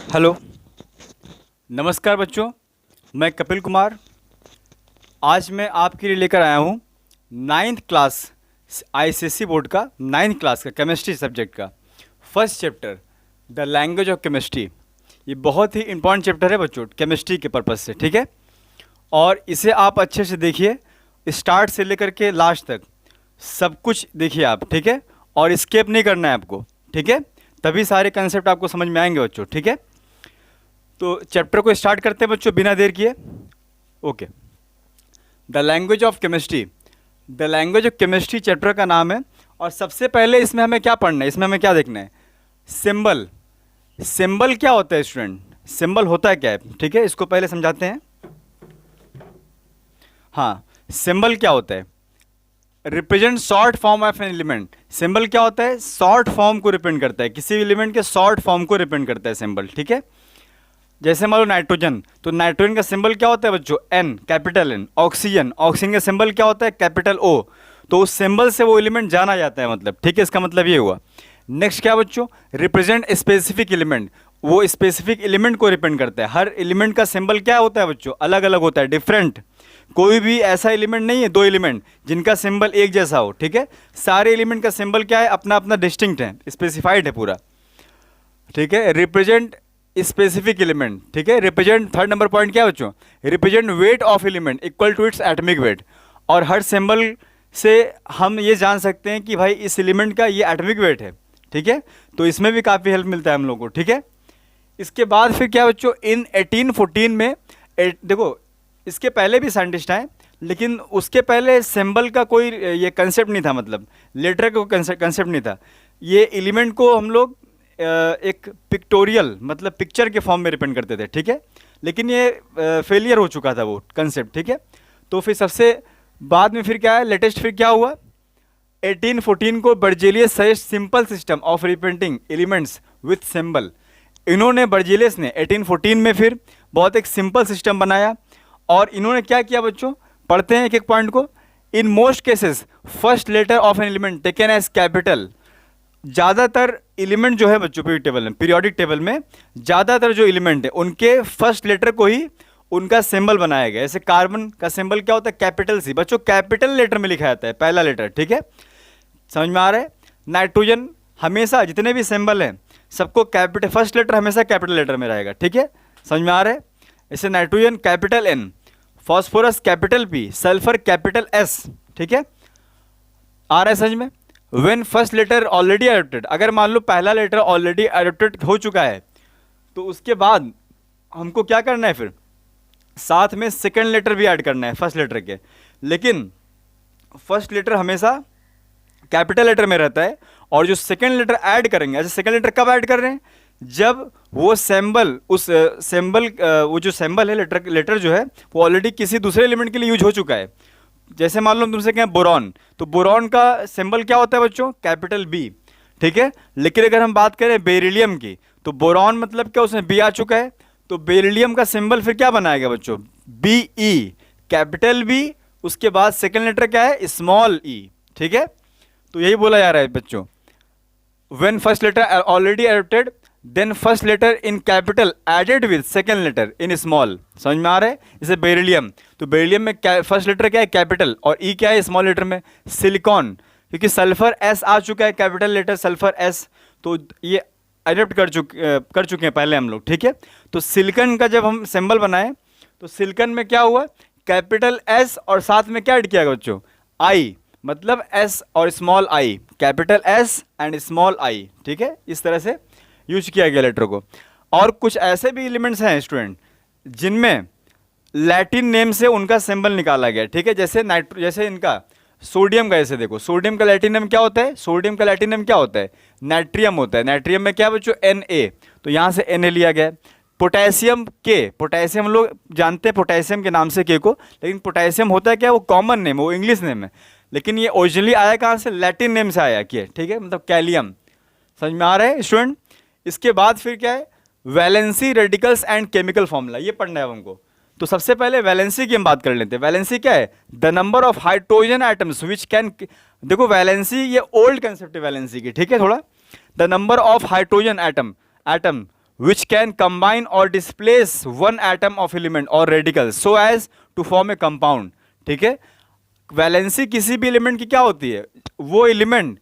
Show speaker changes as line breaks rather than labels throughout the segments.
Hello, नमस्कार बच्चों। मैं कपिल कुमार। आज मैं आपके लिए लेकर आया हूँ नाइन्थ क्लास आईसीएसई बोर्ड का नाइन्थ क्लास का केमिस्ट्री सब्जेक्ट का first chapter the language of chemistry. ये बहुत ही इंपॉर्टेंट चैप्टर है बच्चों केमिस्ट्री के पर्पज़ से, ठीक है। और इसे आप अच्छे से देखिए, स्टार्ट से लेकर के लास्ट तक सब कुछ देखिए आप, ठीक है। और स्किप नहीं करना है आपको, ठीक है। तभी सारे कंसेप्ट आपको समझ में आएंगे बच्चों, ठीक है। तो चैप्टर को स्टार्ट करते हैं बच्चों बिना देर किए। Okay, the language of chemistry. The language of chemistry chapter का नाम है। और सबसे पहले इसमें हमें क्या पढ़ना है, इसमें हमें क्या देखना है? सिंबल। सिंबल क्या होता है स्टूडेंट? सिंबल होता है क्या है, ठीक है। इसको पहले समझाते हैं। हाँ, सिंबल क्या होता है? Represent short form of an element. Symbol क्या होता है? शॉर्ट फॉर्म को रिप्रेजेंट करता है, किसी भी एलिमेंट के शॉर्ट फॉर्म को रिप्रेजेंट करता है सिंबल, ठीक है। जैसे मान लो नाइट्रोजन, तो नाइट्रोजन का सिंबल क्या होता है बच्चों? N, capital N. Oxygen, oxygen का सिंबल क्या होता है? Capital O. तो उस सिंबल से वो एलिमेंट जाना जाता है, मतलब, ठीक है। इसका मतलब ये हुआ। नेक्स्ट क्या बच्चों? Represent specific element. वो स्पेसिफिक एलिमेंट को रिप्रेजेंट करता है। हर एलिमेंट का सिंबल क्या होता है बच्चों? अलग अलग होता है, डिफरेंट। कोई भी ऐसा एलिमेंट नहीं है, दो एलिमेंट जिनका सिंबल एक जैसा हो, ठीक है। सारे एलिमेंट का सिंबल क्या है? अपना अपना डिस्टिंक्ट है, स्पेसिफाइड है पूरा, ठीक है। रिप्रेजेंट स्पेसिफिक एलिमेंट, ठीक है। रिप्रेजेंट, थर्ड नंबर पॉइंट क्या है बच्चों? Represent weight of element equal to its atomic weight. और हर सिंबल से हम ये जान सकते हैं कि भाई इस एलिमेंट का ये एटॉमिक वेट है, ठीक है। तो इसमें भी काफ़ी हेल्प मिलता है हम लोग को, ठीक है। इसके बाद फिर क्या बच्चों? इन 1814 में देखो, इसके पहले भी साइंटिस्ट आए, लेकिन उसके पहले सिंबल का कोई ये कंसेप्ट नहीं था, मतलब लेटर का कंसेप्ट नहीं था। ये एलिमेंट को हम लोग एक पिक्टोरियल, मतलब पिक्चर के फॉर्म में रिप्रेजेंट करते थे, ठीक है। लेकिन ये फेलियर हो चुका था वो कंसेप्ट, ठीक है। तो फिर सबसे बाद में फिर क्या है, लेटेस्ट फिर क्या हुआ? 1814 को Berzelius suggest simple system of representing elements with symbol. इन्होंने, बर्जेलियस ने 1814 में फिर बहुत एक सिंपल सिस्टम बनाया। और इन्होंने क्या किया बच्चों? पढ़ते हैं एक एक पॉइंट को। In most cases first letter of an element taken as capital. ज़्यादातर एलिमेंट जो है बच्चों पीरियोडिक टेबल में ज़्यादातर जो एलिमेंट है उनके फर्स्ट लेटर को ही उनका सिंबल बनाया गया। जैसे कार्बन का सिंबल क्या होता है? Capital C. बच्चों कैपिटल लेटर में लिखा जाता है, पहला लेटर, ठीक है। समझ में आ रहा है? नाइट्रोजन हमेशा, जितने भी सिंबल हैं सबको कैपिटल, फर्स्ट लेटर हमेशा कैपिटल लेटर में रहेगा, ठीक है। समझ में आ रहा है? जैसे nitrogen capital N, phosphorus capital P, sulphur capital S, ठीक है। आ रहा है समझ में? When first letter already adopted, अगर मान लो पहला लेटर ऑलरेडी एडोप्टेड हो चुका है, तो उसके बाद हमको क्या करना है? फिर साथ में सेकेंड लेटर भी ऐड करना है फर्स्ट लेटर के। लेकिन फर्स्ट लेटर हमेशा कैपिटल लेटर में रहता है, और जो सेकेंड लेटर ऐड करेंगे, ऐसे सेकेंड लेटर कब ऐड कर रहे हैं? जब वो सिंबल, उस सिंबल, वो जो सिंबल है, लेटर जो है वो ऑलरेडी किसी दूसरे एलिमेंट के लिए यूज हो चुका है। जैसे मान लो तुमसे कहें बोरॉन, तो बोरॉन का सिंबल क्या होता है बच्चों? कैपिटल बी, ठीक है। लेकिन अगर हम बात करें बेरिलियम की, तो बोरॉन मतलब क्या, उसमें बी आ चुका है, तो बेरिलियम का सिंबल फिर क्या बनाएगा बच्चों? बी ई, कैपिटल बी, उसके बाद सेकेंड लेटर क्या है? स्मॉल ई, ठीक है। तो यही बोला जा रहा है बच्चों, when first letter already adopted then first letter in capital added with second letter in small. समझ में आ रहा है? जैसे बेरिलियम, तो बेरिलियम में फर्स्ट लेटर क्या है? कैपिटल, और ई क्या है? स्मॉल लेटर में। सिलिकॉन, क्योंकि सल्फर एस आ चुका है, कैपिटल लेटर सल्फर एस, तो ये एडप्ट कर चुके हैं पहले हम लोग, ठीक है। तो सिलिकॉन का जब हम सिंबल बनाए, तो सिलिकॉन में क्या हुआ? कैपिटल एस और साथ में क्या ऐड किया गया बच्चों? आई, मतलब एस और small I, capital S and small I, ठीक है। इस तरह से यूज किया गया लेटर को। और कुछ ऐसे भी एलिमेंट्स हैं स्टूडेंट जिनमें लैटिन नेम से उनका सिंबल निकाला गया, ठीक है। जैसे इनका सोडियम का, जैसे देखो, सोडियम का लैटिन नेम क्या होता है? सोडियम का लैटिन नेम क्या होता है? नाइट्रियम होता है। नाइट्रियम में क्या बच्चों? Na, तो यहाँ से Na लिया गया। पोटेशियम के, पोटेशियम हम लोग जानते हैं पोटेशियम के नाम से के को, लेकिन पोटेशियम होता है क्या? वो कॉमन नेम, वो इंग्लिश नेम है। लेकिन ये ओरिजिनली आया कहाँ से? लैटिन नेम से आया, क्या, ठीक है, मतलब कैलियम। समझ में आ रहा है स्टूडेंट? इसके बाद फिर क्या है? Valency, radicals and chemical formula, ये पढ़ना है हमको। तो सबसे पहले वैलेंसी की हम बात कर लेते हैं। वैलेंसी क्या है? The number of hydrogen atoms which can, देखो वैलेंसी ये ओल्ड कंसेप्ट है वैलेंसी की, ठीक है। थोड़ा the number of hydrogen atom which can combine or displace one atom of element or radical so as to form a compound। ठीक है, valency किसी भी एलिमेंट की क्या होती है, वो एलिमेंट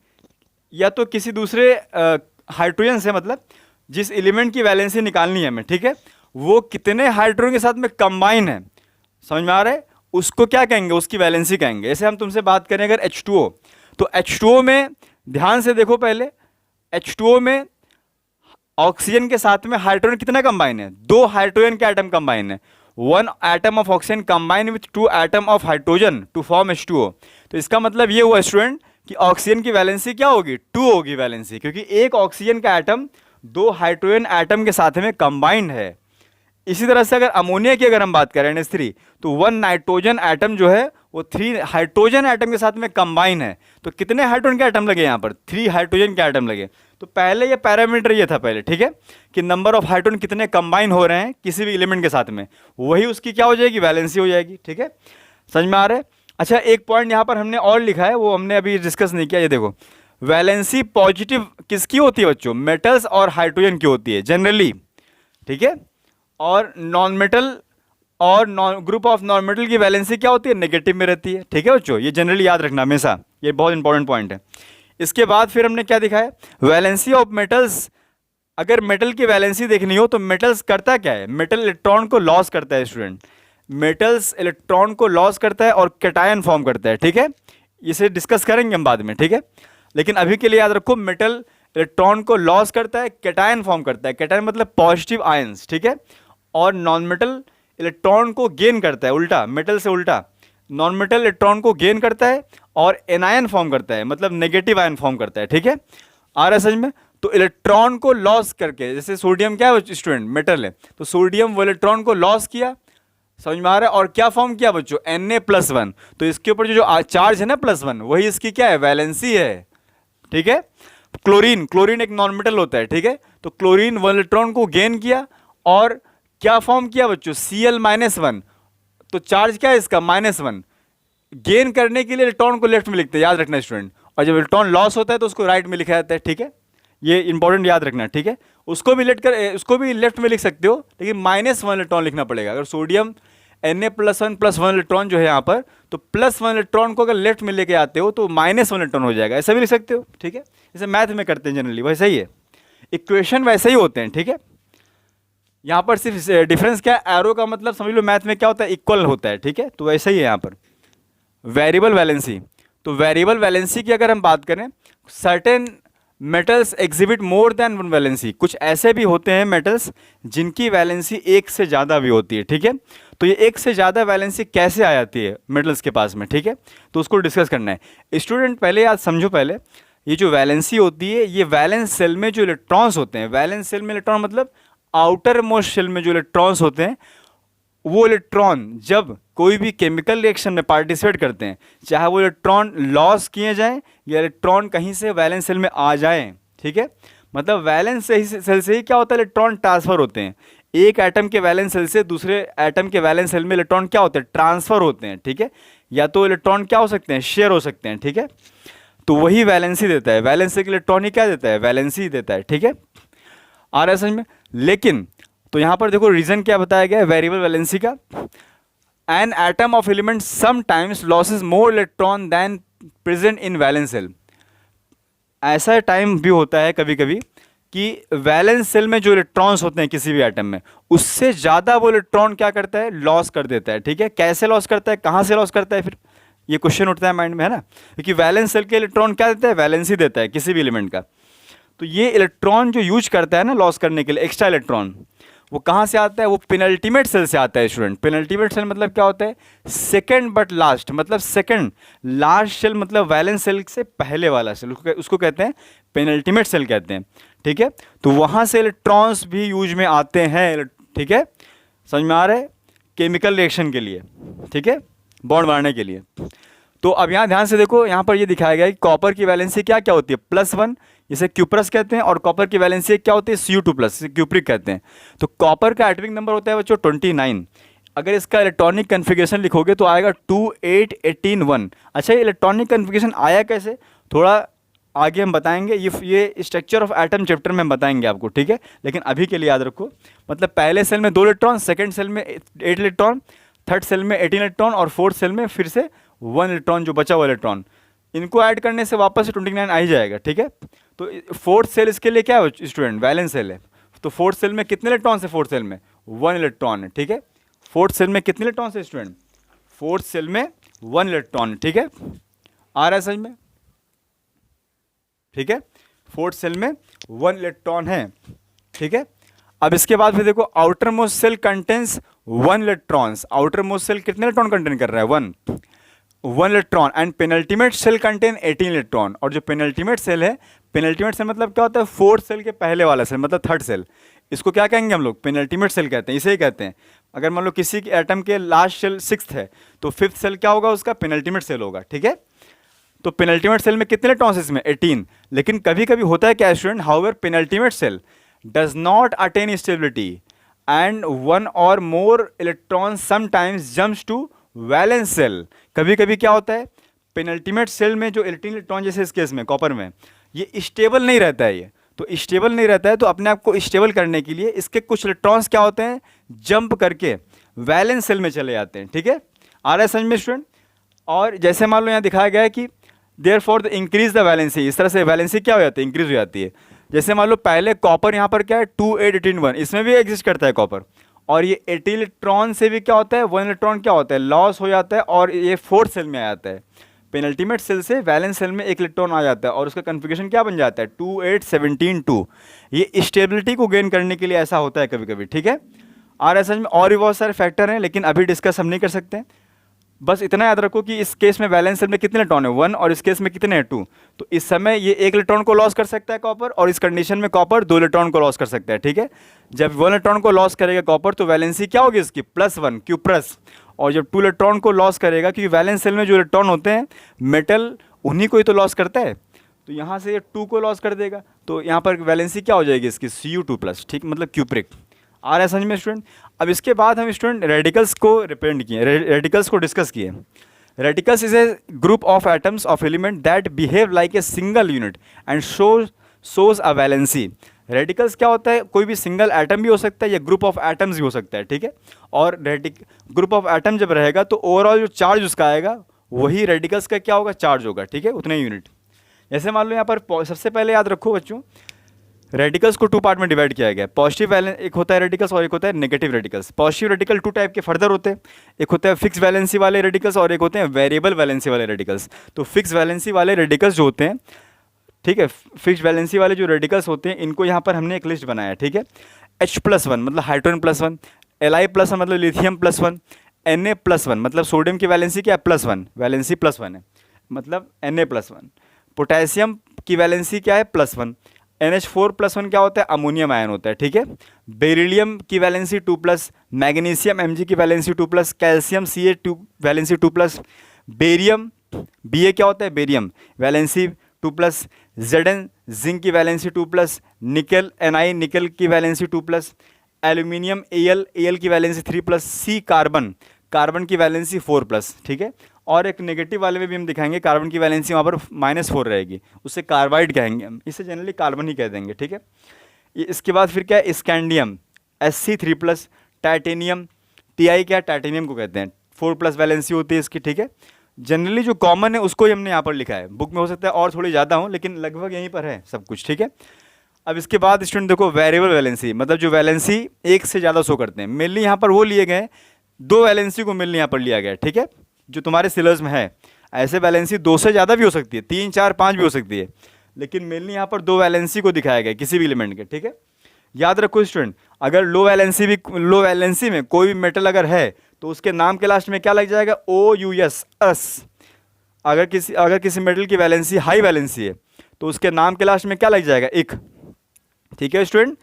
या तो किसी दूसरे हाइड्रोजन से, मतलब जिस एलिमेंट की वैलेंसी निकालनी है हमें, ठीक है, वो कितने हाइड्रोजन के साथ में कंबाइन है, समझ में आ रहा है, उसको क्या कहेंगे, उसकी वैलेंसी कहेंगे। जैसे हम तुमसे बात करें अगर H2O, तो H2O में ध्यान से देखो पहले, H2O में ऑक्सीजन के साथ में हाइड्रोजन कितना कंबाइन है, 2 हाइड्रोजन के एटम कंबाइन है। 1 atom of oxygen combine with 2 atom of hydrogen to form H2O। तो इसका मतलब ये हुआ स्टूडेंट कि ऑक्सीजन की वैलेंसी क्या होगी, 2 होगी वैलेंसी, क्योंकि एक ऑक्सीजन का एटम 2 हाइड्रोजन एटम के साथ में कंबाइंड है। इसी तरह से अगर अमोनिया की अगर हम बात करें NH3, तो 1 नाइट्रोजन एटम जो है वो 3 हाइड्रोजन एटम के साथ में कंबाइन है। तो कितने हाइड्रोजन के एटम लगे यहाँ पर, 3 हाइड्रोजन के एटम लगे। तो पहले ये पैरामीटर ये था पहले, ठीक है, कि नंबर ऑफ हाइड्रोजन कितने कंबाइन हो रहे हैं किसी भी एलिमेंट के साथ में, वही उसकी क्या हो जाएगी, वैलेंसी हो जाएगी। ठीक है, समझ में आ रहा है। अच्छा, एक पॉइंट यहाँ पर हमने और लिखा है, वो हमने अभी डिस्कस नहीं किया। ये देखो, वैलेंसी पॉजिटिव किसकी होती है बच्चों, मेटल्स और हाइड्रोजन की होती है जनरली, ठीक है, और नॉन मेटल और ग्रुप ऑफ नॉन मेटल की वैलेंसी क्या होती है, नेगेटिव में रहती है। ठीक है बच्चों, ये जनरली याद रखना हमेशा, ये बहुत इंपॉर्टेंट पॉइंट है। इसके बाद फिर हमने क्या दिखाया, वैलेंसी ऑफ मेटल्स। अगर मेटल की वैलेंसी देखनी हो तो मेटल्स करता क्या है, मेटल इलेक्ट्रॉन को लॉस करता है स्टूडेंट, मेटल्स इलेक्ट्रॉन को लॉस करता है और कैटायन फॉर्म करता है। ठीक है, इसे डिस्कस करेंगे हम बाद में, ठीक है, लेकिन अभी के लिए याद रखो, मेटल इलेक्ट्रॉन को लॉस करता है, कैटायन फॉर्म करता है, कैटायन मतलब पॉजिटिव आयंस, ठीक है, और नॉन मेटल इलेक्ट्रॉन को गेन करता है, उल्टा, मेटल से उल्टा, नॉन मेटल इलेक्ट्रॉन को गेन करता है और एनायन फॉर्म करता है, मतलब नेगेटिव आयन फॉर्म करता है। ठीक है, आ रहा है समझ में। तो इलेक्ट्रॉन को लॉस करके, जैसे सोडियम क्या है स्टूडेंट, मेटल है, तो सोडियम वो इलेक्ट्रॉन को लॉस किया, समझ में आ रहा है, और क्या फॉर्म किया बच्चों, Na+1। तो इसके ऊपर जो चार्ज है ना +1, वही इसकी क्या है, वैलेंसी है। ठीक है, क्लोरीन, क्लोरीन एक नॉन मेटल होता है, ठीक है, तो क्लोरीन वो इलेक्ट्रॉन को गेन किया और क्या फॉर्म किया बच्चों, Cl-1। तो चार्ज क्या है इसका, -1। गेन करने के लिए इलेक्ट्रॉन को लेफ्ट में लिखते हैं, याद रखना स्टूडेंट, और जब इलेक्ट्रॉन लॉस होता है तो उसको राइट में लिखा जाता है। ठीक है, ये इंपॉर्टेंट याद रखना, ठीक है, उसको भी लेफ्ट में लिख सकते हो, लेकिन -1 इलेक्ट्रॉन लिखना पड़ेगा। अगर सोडियम Na+1+1 इलेक्ट्रॉन जो है यहाँ पर, तो +1 इलेक्ट्रॉन को अगर लेफ्ट में लेके आते हो तो -1 इलेक्ट्रॉन हो जाएगा, ऐसा भी लिख सकते हो। ठीक है, जैसे मैथ में करते हैं जनरली, वैसा ही है, इक्वेशन वैसे ही होते हैं। ठीक है, यहाँ पर सिर्फ डिफरेंस क्या है, एरो का मतलब समझ लो मैथ में क्या होता है, इक्वल होता है। ठीक है, तो वैसा ही है यहाँ पर। वेरिएबल वैलेंसी, तो वेरिएबल वैलेंसी की अगर हम बात करें, certain metals exhibit more than 1 valency. कुछ ऐसे भी होते हैं मेटल्स जिनकी वैलेंसी 1 से ज़्यादा भी होती है। ठीक है, तो ये 1 से ज़्यादा वैलेंसी कैसे आ जाती है मेटल्स के पास में, ठीक है, तो उसको डिस्कस करना है स्टूडेंट। पहले याद समझो, पहले ये जो वैलेंसी होती है, ये वैलेंस सेल में जो इलेक्ट्रॉन्स होते हैं, वैलेंस सेल में इलेक्ट्रॉन मतलब आउटर मोस्ट शेल में जो इलेक्ट्रॉन्स होते हैं, वो इलेक्ट्रॉन जब कोई भी केमिकल रिएक्शन में पार्टिसिपेट करते हैं, चाहे वो इलेक्ट्रॉन लॉस किए जाएं या इलेक्ट्रॉन कहीं से वैलेंस सेल में आ जाएं, ठीक है, मतलब वैलेंस सेल से ही क्या होता है, इलेक्ट्रॉन ट्रांसफर होते हैं। एक एटम के वैलेंस सेल से दूसरे एटम के वैलेंस सेल में इलेक्ट्रॉन क्या होते हैं, ट्रांसफर होते हैं। ठीक है, या तो इलेक्ट्रॉन क्या हो सकते हैं, शेयर हो सकते हैं। ठीक है, तो वही वैलेंसी देता है, वैलेंस सेल इलेक्ट्रॉन ही क्या देता है, वैलेंसी देता है। ठीक है, आ रहा है समझ में। लेकिन तो यहाँ पर देखो रीजन क्या बताया गया है वेरिएबल वैलेंसी का, an atom of element sometimes loses more electron than present in valence shell. ऐसा टाइम भी होता है कभी कभी कि वैलेंस सेल में जो इलेक्ट्रॉन्स होते हैं किसी भी एटम में, उससे ज़्यादा वो इलेक्ट्रॉन क्या करता है, लॉस कर देता है। ठीक है, कैसे लॉस करता है, कहाँ से लॉस करता है, फिर ये क्वेश्चन उठता है माइंड में, है ना, क्योंकि वैलेंस सेल के इलेक्ट्रॉन क्या देता है, वैलेंसी देता है किसी भी एलिमेंट का। तो ये इलेक्ट्रॉन जो यूज करता है ना लॉस करने के लिए, एक्स्ट्रा इलेक्ट्रॉन, वो कहाँ से आता है, वो पेनल्टीमेट सेल से आता है स्टूडेंट। पेनल्टीमेट सेल मतलब क्या होता है, सेकंड बट लास्ट, मतलब सेकंड लास्ट सेल, मतलब वैलेंस सेल से पहले वाला सेल, उसको कहते हैं पेनल्टीमेट सेल कहते हैं। ठीक है, तो वहाँ से इलेक्ट्रॉन्स भी यूज में आते हैं। ठीक है, समझ में आ रहा है, केमिकल रिएक्शन के लिए, ठीक है, बॉन्ड बनाने के लिए। तो अब यहाँ ध्यान से देखो, यहाँ पर ये दिखाया गया है कि कॉपर की वैलेंसी क्या क्या होती है, +1, जिसे क्यूप्रस कहते हैं, और कॉपर की वैलेंसी क्या होती है, Cu2+, क्यूप्रिक कहते हैं। तो कॉपर का एटॉमिक नंबर होता है बच्चों 29। अगर इसका इलेक्ट्रॉनिक कन्फिगरेशन लिखोगे तो आएगा 2 8 18 1। अच्छा, ये इलेक्ट्रॉनिक कन्फिगरेशन आया कैसे, थोड़ा आगे हम बताएंगे, ये स्ट्रक्चर ऑफ एटम चैप्टर में हम बताएंगे आपको, ठीक है। लेकिन अभी के लिए याद रखो, मतलब पहले सेल में 2 इलेक्ट्रॉन, सेकंड सेल में 8 इलेक्ट्रॉन, थर्ड सेल में 18 इलेक्ट्रॉन और फोर्थ सेल में फिर से 1 इलेक्ट्रॉन, जो बचा हुआ इलेक्ट्रॉन, इनको ऐड करने से वापस से 29 आ ही जाएगा, ठीक है। तो फोर्थ सेल इसके लिए क्या है स्टूडेंट, वैलेंस सेल है। तो फोर्थ सेल में कितने इलेक्ट्रॉन है, फोर्थ सेल में 1 इलेक्ट्रॉन है, ठीक है। फोर्थ सेल में कितने इलेक्ट्रॉन है स्टूडेंट, फोर्थ सेल में 1 इलेक्ट्रॉन, ठीक है। आ रहा है समझ में, ठीक है। फोर्थ सेल में 1 इलेक्ट्रॉन है, ठीक है। अब इसके बाद फिर देखो, outermost shell contains 1 electrons. Outermost shell कितने इलेक्ट्रॉन कंटेन कर रहा है, 1 electron. And penultimate shell contain 18 electron. और जो पेनल्टीमेट सेल है, पेनल्टीमेट सेल मतलब क्या होता है, फोर्थ सेल के पहले वाला सेल, मतलब थर्ड सेल। इसको क्या कहेंगे हम लोग, पेनल्टीमेट सेल कहते हैं, इसे ही कहते हैं। अगर मान लो किसी के एटम के लास्ट सेल 6th है, तो 5th सेल क्या होगा उसका, पेनल्टीमेट सेल होगा, ठीक है। तो पेनल्टीमेट सेल में कितने इलेक्ट्रॉन्स इसमें, 18। लेकिन कभी कभी होता है क्या student, however penultimate shell does not attain stability and 1 और more electron sometimes jumps to valence shell. कभी कभी क्या होता है, पेनल्टीमेट सेल में जो 18 इलेक्ट्रॉन, जैसे इस केस में कॉपर में, ये स्टेबल नहीं रहता है। ये तो स्टेबल नहीं रहता है, तो अपने आप को स्टेबल करने के लिए इसके कुछ इलेक्ट्रॉन्स क्या होते हैं, जंप करके वैलेंस सेल में चले जाते हैं, ठीक है। आ रहा है समझ में स्टूडेंट। और जैसे मान लो यहाँ दिखाया गया है कि therefore the increase the valency, इस तरह से वैलेंसी क्या हो जाती है, इंक्रीज हो जाती है। जैसे मान लो पहले कॉपर यहाँ पर क्या है 2 8 18 1, इसमें भी एग्जिस्ट करता है कॉपर। और ये 80 इलेक्ट्रॉन से भी क्या होता है, 1 इलेक्ट्रॉन क्या होता है, लॉस हो जाता है और ये फोर्थ सेल में आ जाता है। पेनल्टीमेट सेल से वैलेंस सेल में 1 इलेक्ट्रॉन आ जाता है और उसका कन्फिगरेशन क्या बन जाता है, 2 8 17 2। ये स्टेबिलिटी को गेन करने के लिए ऐसा होता है कभी कभी, ठीक है। और ऐसा में और भी बहुत सारे फैक्टर हैं, लेकिन अभी डिस्कस हम नहीं कर सकते। बस इतना याद रखो कि इस केस में वैलेंस सेल में कितने इलेक्ट्रॉन है, 1, और इस केस में कितने हैं, 2। तो इस समय ये 1 इलेक्ट्रॉन को लॉस कर सकता है कॉपर, और इस कंडीशन में कॉपर 2 इलेक्ट्रॉन को लॉस कर सकता है, ठीक है। जब 1 इलेक्ट्रॉन को लॉस करेगा कॉपर, तो वैलेंसी क्या होगी इसकी, +1 क्यू प्लस। और जब 2 इलेक्ट्रॉन को लॉस करेगा, क्योंकि वैलेंस सेल में जो इलेक्ट्रॉन होते हैं मेटल, उन्हीं को ही तो लॉस करता है, तो यहाँ से ये 2 को लॉस कर देगा, तो यहाँ पर वैलेंसी क्या हो जाएगी इसकी, Cu2+, ठीक, मतलब क्यूप्रिक। आ रहा है समझ में स्टूडेंट। अब इसके बाद हम स्टूडेंट रेडिकल्स को रिप्रेजेंट किए, रेडिकल्स को डिस्कस किए। Radicals is a group of atoms of element that behave like a single unit and shows a valency. Radicals क्या होता है, कोई भी सिंगल एटम भी हो सकता है या ग्रुप ऑफ एटम्स भी हो सकता है, ठीक है। और ग्रुप ऑफ एटम जब रहेगा तो ओवरऑल जो चार्ज उसका आएगा वही रेडिकल्स का क्या होगा, चार्ज होगा, ठीक है, उतने यूनिट। जैसे मान लो यहाँ पर सबसे पहले याद रखो बच्चों, रेडिकल्स को 2 पार्ट में डिवाइड किया गया है। पॉजिटिव वैलेंस एक होता है रेडिकल्स और एक होता है negative radicals. Positive radical 2 type के फर्दर होते हैं, एक होता है फिक्स वैलेंसी वाले रेडिकल्स और एक होते हैं वेरिएबल वैलेंसी वाले रेडिकल्स। तो फिक्स वैलेंसी वाले रेडिकल्स जो होते हैं, ठीक है, फिक्स वैलेंसी वाले जो रेडिकल्स होते हैं, इनको यहाँ पर हमने एक लिस्ट बनाया, ठीक है। H+1 मतलब हाइड्रोजन +1, Li+1 मतलब लिथियम +1, Na+1 मतलब सोडियम की वैलेंसी क्या है, +1, वैलेंसी +1 है, मतलब Na+1। पोटेशियम की वैलेंसी क्या है, +1। NH4+1 क्या होता है, अमोनियम आयन होता है, ठीक है। बेरिलियम की वैलेंसी 2+, मैग्नीशियम Mg की valency 2+, calcium Ca2 valency 2+, barium Ba क्या होता है, बेरियम वैलेंसी 2+, Zn जिंक की वैलेंसी 2+, निकल Ni निकल की वैलेंसी 2+, एल्यूमिनियम Al की वैलेंसी 3+, C कार्बन की वैलेंसी 4+, ठीक है। और एक नेगेटिव वाले में भी हम दिखाएंगे, कार्बन की वैलेंसी वहाँ पर -4 रहेगी, उससे कार्बाइड कहेंगे हम, इसे जनरली कार्बन ही कह देंगे, ठीक है। इसके बाद फिर क्या है, स्कैंडियम Sc3+, टाइटेनियम Ti क्या, टाइटेनियम को कहते हैं, 4+ वैलेंसी होती है इसकी, ठीक है। जनरली जो कॉमन है उसको ही हमने यहाँ पर लिखा है, बुक में हो सकता है और थोड़ी ज़्यादा हो, लेकिन लगभग यहीं पर है सब कुछ, ठीक है। अब इसके बाद स्टूडेंट देखो, वेरिएबल वैलेंसी मतलब जो वैलेंसी एक से ज़्यादा शो करते हैं, मेनली यहाँ पर वो लिए गए 2 वैलेंसी को मेनली यहाँ पर लिया गया, ठीक है, जो तुम्हारे सिलेबस में है। ऐसे वैलेंसी 2 से ज़्यादा भी हो सकती है, 3 4 5 भी हो सकती है, लेकिन मेनली यहाँ पर 2 वैलेंसी को दिखाया गया किसी भी एलिमेंट के, ठीक है। याद रखो स्टूडेंट, अगर लो वैलेंसी में कोई भी मेटल अगर है तो उसके नाम के लास्ट में क्या लग जाएगा, OUS। अगर किसी मेटल की वैलेंसी हाई वैलेंसी है तो उसके नाम के लास्ट में क्या लग जाएगा, इक, ठीक है स्टूडेंट।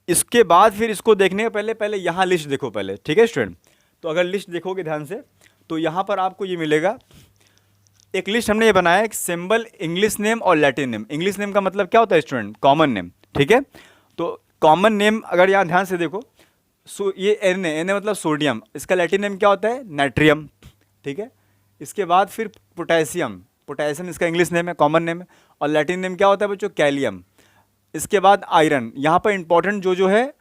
इसके बाद फिर इसको देखने के पहले यहाँ लिस्ट देखो पहले, ठीक है स्टूडेंट। तो अगर लिस्ट देखोगे ध्यान से तो यहाँ पर आपको ये मिलेगा, एक लिस्ट हमने ये बनाया है, सिंबल, इंग्लिश नेम और लैटिन नेम। इंग्लिश नेम का मतलब क्या होता है स्टूडेंट, कॉमन नेम, ठीक है। तो कॉमन नेम अगर यहाँ ध्यान से देखो, ये Na मतलब सोडियम, इसका लैटिन नेम क्या होता है, नाइट्रियम, ठीक है। इसके बाद फिर पोटेशियम, पोटेशियम इसका इंग्लिश नेम है, कॉमन नेम है। और लैटिन नेम क्या होता है बच्चों? कैलियम। इसके बाद आयरन। यहाँ पर इंपॉर्टेंट जो है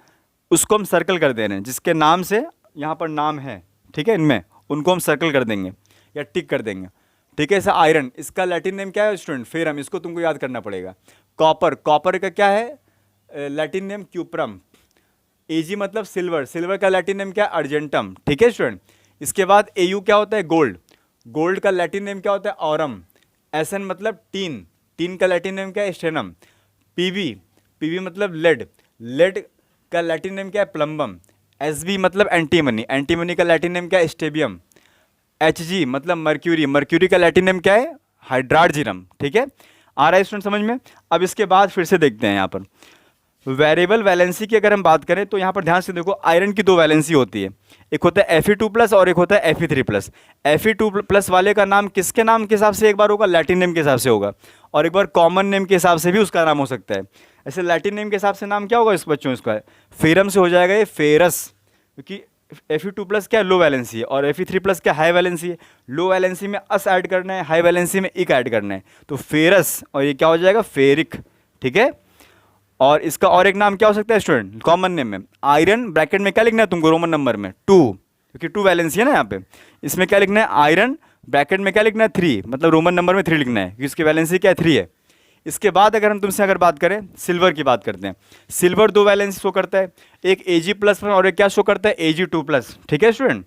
उसको हम सर्कल कर दे रहे हैं, जिसके नाम से यहाँ पर नाम है, ठीक है, इनमें उनको हम सर्कल कर देंगे या टिक कर देंगे, ठीक है। ऐसा आयरन, इसका लैटिन नेम क्या है स्टूडेंट? फेरम। इसको तुमको याद करना पड़ेगा। कॉपर, कॉपर का क्या है लैटिन नेम? क्यूप्रम। एजी मतलब सिल्वर, सिल्वर का लैटिन नेम क्या है? अर्जेंटम, ठीक है स्टूडेंट। इसके बाद एयू क्या होता है? गोल्ड, गोल्ड का लैटिन नेम क्या होता है? ऑरम। एसएन मतलब टीन, टीन का लैटिन नेम क्या है? स्टेनम। पीवी, पीवी मतलब लेड, लेड का लैटिन नेम क्या है? प्लम्बम। एसबी मतलब एंटीमनी, एंटीमनी का लैटिन नेम क्या है? स्टेबियम। एचजी मतलब मर्क्यूरी, मर्क्यूरी का लैटिन नेम क्या है? हाइड्रार्जिनम, ठीक है। आ रहा है स्टूडेंट समझ में? अब इसके बाद फिर से देखते हैं यहाँ पर वेरिएबल वैलेंसी की अगर हम बात करें तो यहाँ पर ध्यान से देखो, आयरन की दो वैलेंसी होती है, एक होता है Fe2+ और एक होता है Fe3+। Fe2+ वाले का नाम किसके नाम के हिसाब से एक बार होगा? लैटिन नेम के हिसाब से होगा, और एक बार कॉमन नेम के हिसाब से भी उसका नाम हो सकता है। ऐसे लैटिन नेम के हिसाब से नाम क्या होगा इस बच्चों? इसका फेरम से हो जाएगा ये फेरस, क्योंकि Fe2+ क्या है? लो वैलेंसी है, और Fe3+ क्या? हाई वैलेंसी है। लो वैलेंसी में अस ऐड करना है, हाई वैलेंसी में इक ऐड करना है, तो फेरस, और ये क्या हो जाएगा? फेरिक, ठीक है। और इसका और एक नाम क्या हो सकता है स्टूडेंट? कॉमन नेम में आयरन, ब्रैकेट में क्या लिखना है तुमको? रोमन नंबर में 2, क्योंकि 2 वैलेंसी है ना यहाँ पे। इसमें क्या लिखना है? आयरन, ब्रैकेट में क्या लिखना है? 3, मतलब रोमन नंबर में 3 लिखना है, क्योंकि इसकी वैलेंसी क्या है? 3 है। इसके बाद अगर हम तुमसे अगर बात करें सिल्वर की बात करते हैं, सिल्वर 2 वैलेंसी शो करता है, एक Ag+1 और एक क्या शो करता है? Ag2+, ठीक है स्टूडेंट।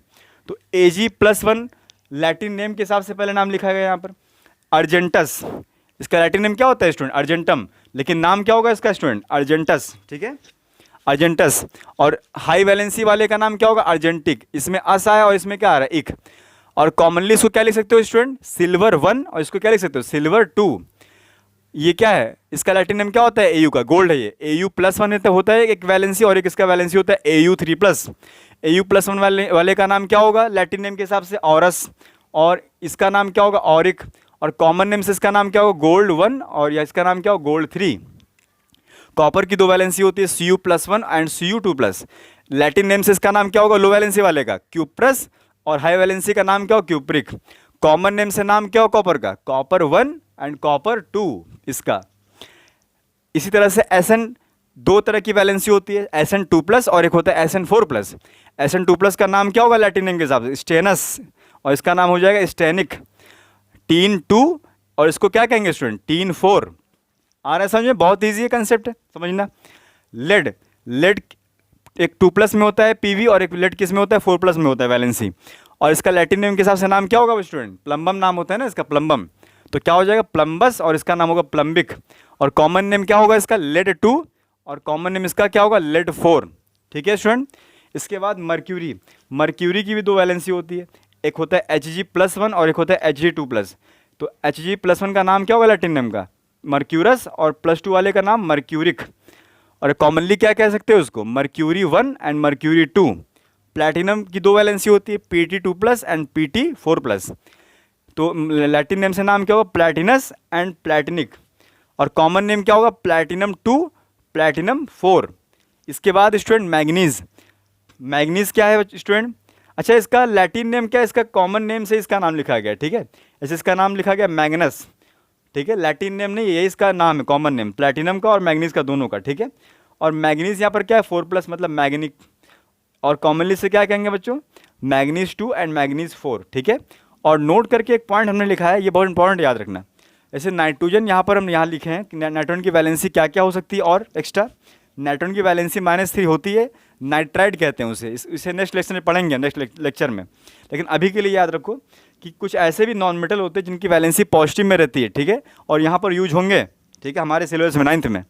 तो Ag+1 लैटिन नेम के हिसाब से पहले नाम लिखा गया यहाँ पर अर्जेंटस। इसका लैटिन नेम क्या होता है स्टूडेंट? अर्जेंटम, लेकिन नाम क्या होगा इसका स्टूडेंट? अर्जेंटस, ठीक है, अर्जेंटस। और हाई वैलेंसी वाले का नाम क्या होगा? अर्जेंटिक। इसमें अस आया और इसमें क्या आ रहा है? इक। और कॉमनली इसको क्या लिख सकते हो स्टूडेंट? सिल्वर 1, और इसको क्या लिख सकते हो? सिल्वर 2। ये क्या है? इसका लैटिन नेम क्या होता है? एयू का, गोल्ड है ये। Au+1 होता है एक वैलेंसी, और एक इसका वैलेंसी होता है Au3+। Au+1 वाले का नाम क्या होगा लैटिन नेम के हिसाब से? ऑरस। और इसका नाम क्या होगा? ऑरिक। और कॉमन नेम से इसका नाम क्या होगा? गोल्ड 1, और या इसका नाम क्या होगा? गोल्ड 3। कॉपर की 2 वैलेंसी होती है, Cu+1 and Cu2+। Latin name से इसका नाम क्या होगा लो वैलेंसी वाले का? क्यूप्रस। और हाई वैलेंसी का नाम क्या होगा? क्यूप्रिक। कॉमन नेम से नाम क्या होगा कॉपर का? कॉपर 1 एंड कॉपर 2 इसका। इसी तरह से Sn 2 तरह की वैलेंसी होती है, Sn2+ और एक होता है Sn4+। Sn2+ का नाम क्या होगा लैटिन नेम के हिसाब से? स्टेनस, और इसका नाम हो जाएगा स्टेनिक। टीन 2, और इसको क्या कहेंगे स्टूडेंट? टीन 4। आ रहा है समझ में? बहुत ईजी है कंसेप्ट, समझना। लेड, लेड एक 2+ में होता है पीवी, और एक लेड किस में होता है? 4+ में होता है वैलेंसी। और इसका लैटिन नेम के हिसाब से नाम क्या होगा स्टूडेंट? प्लम्बम नाम होता है ना इसका, प्लम्बम। तो क्या हो जाएगा? प्लम्बस, और इसका नाम होगा प्लम्बिक। और कॉमन नेम क्या होगा इसका? लेड 2, और कॉमन नेम इसका क्या होगा? लेड 4, ठीक है स्टूडेंट। इसके बाद मर्क्यूरी, मर्क्यूरी की भी 2 वैलेंसी होती है, एक होता है Hg+1 और एक होता है Hg2+। तो Hg+1 का नाम क्या होगा लैटिन नेम का? मर्क्यूरस, और +2 वाले का नाम मर्क्यूरिक। और कॉमनली क्या कह सकते हो उसको? Mercury 1 and mercury 2। प्लैटिनम की 2 वैलेंसी होती है, Pt2+ एंड Pt4+। तो लैटिन नेम से नाम क्या होगा? प्लैटिनस एंड प्लैटिनिक। और कॉमन नेम क्या होगा? Platinum 2, platinum 4। इसके बाद स्टूडेंट मैग्नीज, मैग्नीज क्या है स्टूडेंट? अच्छा, इसका लैटिन नेम क्या है? इसका कॉमन नेम से इसका नाम लिखा गया, ठीक है। ऐसे इसका नाम लिखा गया मैग्नस, ठीक है, लैटिन नेम नहीं, ये इसका नाम है कॉमन नेम, प्लैटिनम का और मैग्नीज का दोनों का, ठीक है। और मैग्नीज यहाँ पर क्या है? 4+ मतलब मैग्निक। और कॉमनली से क्या कहेंगे बच्चों? मैग्नीज 2 एंड मैग्नीज 4, ठीक है। और नोट करके एक पॉइंट हमने लिखा है, ये बहुत इंपॉर्टेंट याद रखना। जैसे नाइट्रोजन यहाँ पर हम यहाँ लिखे हैं कि नाइट्रोजन की वैलेंसी क्या क्या हो सकती है, और एक्स्ट्रा नाइट्रोजन की वैलेंसी -3 होती है, नाइट्राइड कहते हैं उसे। इसे नेक्स्ट लेक्चर में पढ़ेंगे, नेक्स्ट लेक्चर में। लेकिन अभी के लिए याद रखो कि कुछ ऐसे भी नॉन मेटल होते हैं जिनकी वैलेंसी पॉजिटिव में रहती है, ठीक है, और यहाँ पर यूज होंगे, ठीक है, हमारे सिलेबस में 9th में।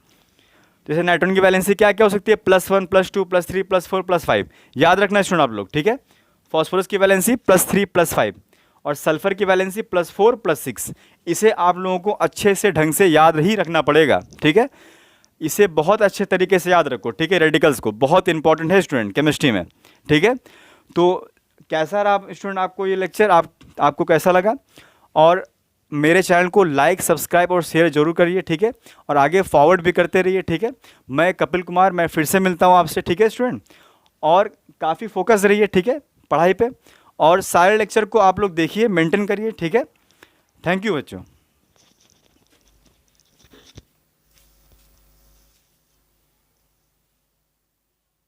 जैसे नाइट्रोजन की वैलेंसी क्या क्या हो सकती है? +1, +2, +3, +4, +5। याद रखना स्टूडेंट आप लोग, ठीक है। फॉस्फोरस की वैलेंसी +3, +5, और सल्फर की वैलेंसी +4, +6। इसे आप लोगों को अच्छे से ढंग से याद ही रखना पड़ेगा, ठीक है। इसे बहुत अच्छे तरीके से याद रखो, ठीक है। रेडिकल्स को बहुत इंपॉर्टेंट है स्टूडेंट केमिस्ट्री में, ठीक है। तो कैसा रहा स्टूडेंट आपको ये लेक्चर? आपको कैसा लगा? और मेरे चैनल को लाइक, सब्सक्राइब और शेयर जरूर करिए, ठीक है, और आगे फॉरवर्ड भी करते रहिए, ठीक है। मैं कपिल कुमार, मैं फिर से मिलता हूँ आपसे, ठीक है स्टूडेंट। और काफ़ी फोकस रहिए, ठीक है, पढ़ाई पे, और सारे लेक्चर को आप लोग देखिए, मेंटेन करिए, ठीक है। थैंक यू बच्चों।